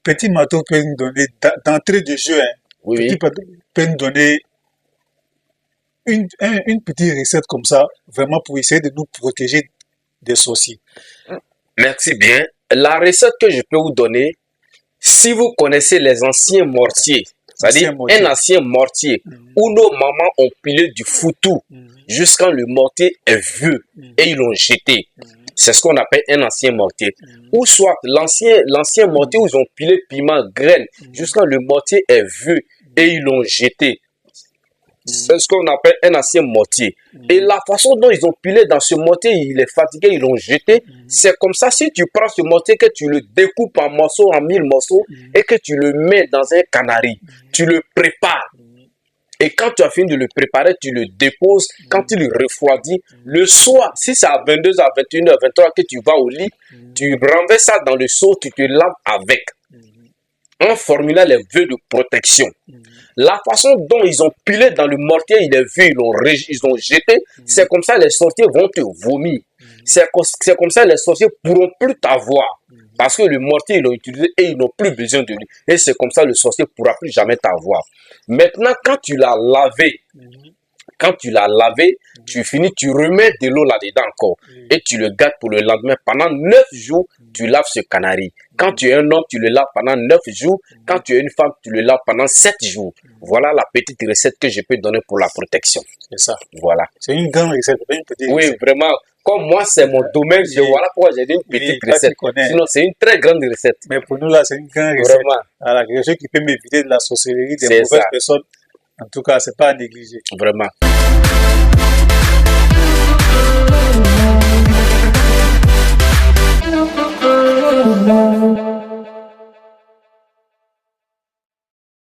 Petit Mato peut nous donner, d'entrée de jeu, hein, Oui, Petit oui. Mato peut nous donner une petite recette comme ça, vraiment pour essayer de nous protéger des sorciers. Merci bien. La recette que je peux vous donner, si vous connaissez les anciens mortiers, c'est-à-dire un ancien mortier où nos mamans ont pilé du foutou jusqu'à le mortier est vieux et ils l'ont jeté. C'est ce qu'on appelle un ancien mortier. Ou soit l'ancien mortier où ils ont pilé piment, graines, jusqu'à le mortier est vieux et ils l'ont jeté. C'est ce qu'on appelle un ancien mortier. Et la façon dont ils ont pilé dans ce mortier, il est fatigué, ils l'ont jeté. C'est comme ça, si tu prends ce mortier, que tu le découpes en morceaux, en 1000 morceaux, et que tu le mets dans un canari, tu le prépares. Et quand tu as fini de le préparer, tu le déposes. Quand il refroidit, le soir, si c'est à 22h, 21h, 23h que tu vas au lit, tu renverses ça dans le seau, tu te laves avec. En formulant les vœux de protection. La façon dont ils ont pilé dans le mortier, ils ont jeté, c'est comme ça les sorciers vont te vomir. C'est comme ça les sorciers pourront plus t'avoir. Parce que le mortier, ils l'ont utilisé et ils n'ont plus besoin de lui. Et c'est comme ça le sorcier ne pourra plus jamais t'avoir. Maintenant, quand tu l'as lavé, tu finis, tu remets de l'eau là-dedans encore. Et tu le gardes pour le lendemain. Pendant 9 jours, tu laves ce canari. Quand tu es un homme, tu le laves pendant 9 jours. Quand tu es une femme, tu le laves pendant 7 jours. Voilà la petite recette que je peux donner pour la protection. C'est ça. Voilà. C'est une grande recette, pas une petite Oui, recette. vraiment. Comme moi, c'est mon domaine, voilà pourquoi j'ai dit une petite recette. Sinon, c'est une très grande recette. Mais pour nous, là, c'est une grande recette. Vraiment. Alors, quelque chose qui peut m'éviter de la sorcellerie, des C'est mauvaises ça. personnes. En tout cas, c'est pas à négliger. Vraiment. Thank you.